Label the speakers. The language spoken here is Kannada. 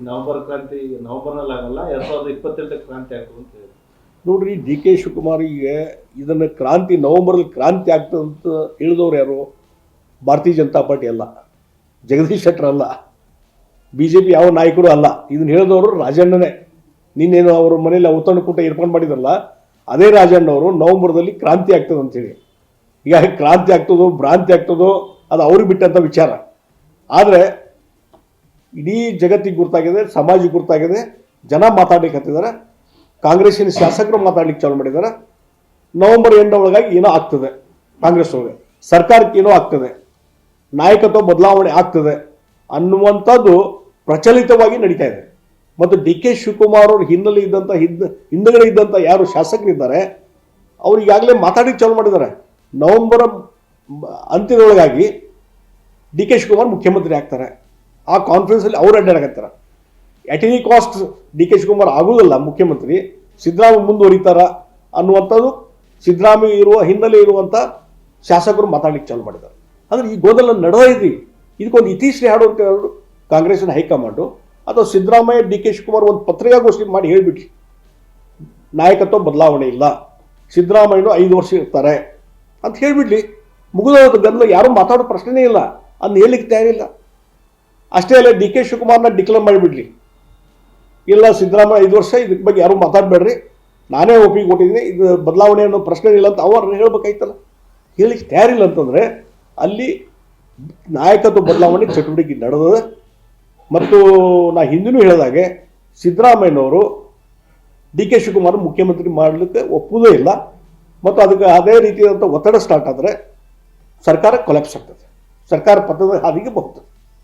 Speaker 1: ನವೆಂಬರ್ ಕ್ರಾಂತಿ ನವೆಂಬರ್ನಲ್ಲಿ ಆಗಲ್ಲ 2028 ಕ್ರಾಂತಿ ಆಗ್ತದೆ ಅಂತ ಹೇಳಿ.
Speaker 2: ನೋಡ್ರಿ, ಡಿ ಕೆ ಶಿವಕುಮಾರ್ ಈಗ ಇದನ್ನು ಕ್ರಾಂತಿ ನವೆಂಬರಲ್ಲಿ ಕ್ರಾಂತಿ ಆಗ್ತದೆ ಅಂತ ಹೇಳಿದವ್ರು ಯಾರು? ಭಾರತೀಯ ಜನತಾ ಪಾರ್ಟಿ ಅಲ್ಲ, ಜಗದೀಶ್ ಶೆಟ್ಟರ್ ಅಲ್ಲ, ಬಿ ಜೆ ಪಿ ಯಾವ ನಾಯಕರು ಅಲ್ಲ. ಇದನ್ನು ಹೇಳಿದವರು ರಾಜಣ್ಣನೇ. ನಿನ್ನೇನು ಅವ್ರ ಮನೇಲಿ ಔತಣಕೂಟ ಏರ್ಪಾಡು ಮಾಡಿದ್ರಲ್ಲ, ಅದೇ ರಾಜಣ್ಣವರು ನವೆಂಬರ್ದಲ್ಲಿ ಕ್ರಾಂತಿ ಆಗ್ತದೆ ಅಂತೇಳಿ. ಈಗ ಕ್ರಾಂತಿ ಆಗ್ತದೋ ಭ್ರಾಂತಿ ಆಗ್ತದೋ ಅದು ಅವ್ರಿಗೆ ಬಿಟ್ಟಂಥ ವಿಚಾರ. ಆದರೆ ಇಡೀ ಜಗತ್ತಿಗೆ ಗುರ್ತಾಗಿದೆ, ಸಮಾಜಕ್ಕೆ ಗುರ್ತಾಗಿದೆ, ಜನ ಮಾತಾಡ್ಲಿಕ್ಕೆ ಹತ್ತಿದ್ದಾರೆ, ಕಾಂಗ್ರೆಸ್ಸಿನ ಶಾಸಕರು ಮಾತಾಡ್ಲಿಕ್ಕೆ ಚಾಲು ಮಾಡಿದ್ದಾರೆ. ನವೆಂಬರ್ ಎಂಡ್ ಒಳಗಾಗಿ ಏನೋ ಆಗ್ತದೆ, ಕಾಂಗ್ರೆಸ್ ಒಳಗೆ ಸರ್ಕಾರಕ್ಕೆ ಏನೋ ಆಗ್ತದೆ, ನಾಯಕತ್ವ ಬದಲಾವಣೆ ಆಗ್ತದೆ ಅನ್ನುವಂಥದ್ದು ಪ್ರಚಲಿತವಾಗಿ ನಡೀತಾ ಇದೆ. ಮತ್ತು ಡಿ ಕೆ ಶಿವಕುಮಾರ್ ಅವ್ರ ಹಿನ್ನೆಲೆ ಇದ್ದಂಥ ಹಿಂದಗಡೆ ಇದ್ದಂಥ ಯಾರು ಶಾಸಕರಿದ್ದಾರೆ ಅವ್ರು ಈಗಾಗಲೇ ಮಾತಾಡಲಿಕ್ಕೆ ಚಾಲು ಮಾಡಿದ್ದಾರೆ. ನವೆಂಬರ್ ಅಂತ್ಯದೊಳಗಾಗಿ ಡಿ ಕೆ ಶಿವಕುಮಾರ್ ಮುಖ್ಯಮಂತ್ರಿ ಆಗ್ತಾರೆ. ಆ ಕಾನ್ಫರೆನ್ಸಲ್ಲಿ ಅವ್ರು ಅಡ್ಡಾಡಕತ್ತಾರೆ. At any cost D K Shivakumar ಆಗೋದಿಲ್ಲ ಮುಖ್ಯಮಂತ್ರಿ, ಸಿದ್ದರಾಮಯ್ಯ ಮುಂದುವರಿತಾರ ಅನ್ನುವಂಥದ್ದು ಸಿದ್ದರಾಮಯ್ಯ ಇರುವ ಹಿನ್ನೆಲೆ ಇರುವಂಥ ಶಾಸಕರು ಮಾತಾಡ್ಲಿಕ್ಕೆ ಚಾಲು ಮಾಡಿದ್ದಾರೆ. ಅಂದರೆ ಈ ಗೋದಲ ನಡೆದಿದೆ. ಇದಕ್ಕೊಂದು ಇತಿಶ್ರೀ ಹಾಡುವಂತ ಹೇಳೋರು ಕಾಂಗ್ರೆಸ್ಸಿನ ಹೈಕಮಾಂಡು ಅಥವಾ ಸಿದ್ದರಾಮಯ್ಯ ಡಿ ಕೆ ಶಿವಕುಮಾರ್ ಒಂದು ಪತ್ರಿಕಾಗೋಷ್ಠಿ ಮಾಡಿ ಹೇಳಿಬಿಟ್ರಿ, ನಾಯಕತ್ವ ಬದಲಾವಣೆ ಇಲ್ಲ, ಸಿದ್ದರಾಮಯ್ಯನು 5 ವರ್ಷ ಇರ್ತಾರೆ ಅಂತ ಹೇಳಿಬಿಡ್ಲಿ, ಮುಗಿದೋದ ಗದ್ದಲ. ಯಾರೂ ಮಾತಾಡೋ ಪ್ರಶ್ನೆನೇ ಇಲ್ಲ, ಅದನ್ನ ಹೇಳಲಿಕ್ಕೆ ತಯಾರಿಲ್ಲ. ಅಷ್ಟೇ ಅಲ್ಲ, ಡಿ ಕೆ ಶಿವಕುಮಾರ್ನ ಡಿಕ್ಲೇರ್ ಮಾಡಿಬಿಡ್ಲಿ, ಇಲ್ಲ ಸಿದ್ದರಾಮಯ್ಯ 5 ವರ್ಷ, ಇದಕ್ಕೆ ಬಗ್ಗೆ ಯಾರೂ ಮಾತಾಡಬೇಡ್ರಿ, ನಾನೇ ಒಪ್ಪಿಗೆ ಕೊಟ್ಟಿದ್ದೀನಿ, ಇದು ಬದಲಾವಣೆ ಅನ್ನೋ ಪ್ರಶ್ನೆ ಇಲ್ಲ ಅಂತ ಅವ್ರನ್ನ ಹೇಳ್ಬೇಕಾಯ್ತಲ್ಲ. ಹೇಳಿಕ್ಕೆ ತಯಾರಿಲ್ಲ ಅಂತಂದರೆ ಅಲ್ಲಿ ನಾಯಕತ್ವ ಬದಲಾವಣೆ ಚಟುವಟಿಕೆ ನಡೆದಿದೆ. ಮತ್ತು ನಾ ಹಿಂದಿನೂ ಹೇಳಿದಾಗೆ ಸಿದ್ದರಾಮಯ್ಯನವರು ಡಿ ಕೆ ಶಿವಕುಮಾರ್ ಮುಖ್ಯಮಂತ್ರಿ ಮಾಡಲಿಕ್ಕೆ ಒಪ್ಪುವುದೇ ಇಲ್ಲ. ಮತ್ತು ಅದಕ್ಕೆ ಅದೇ ರೀತಿಯಾದಂಥ ಒತ್ತಡ ಸ್ಟಾರ್ಟ್ ಆದರೆ ಸರ್ಕಾರ ಕೊಲ್ಯಾಪ್ಸ್ ಆಗ್ತದೆ, ಸರ್ಕಾರ ಪತನದ ಹಾದಿಗೆ ಬಹುದು.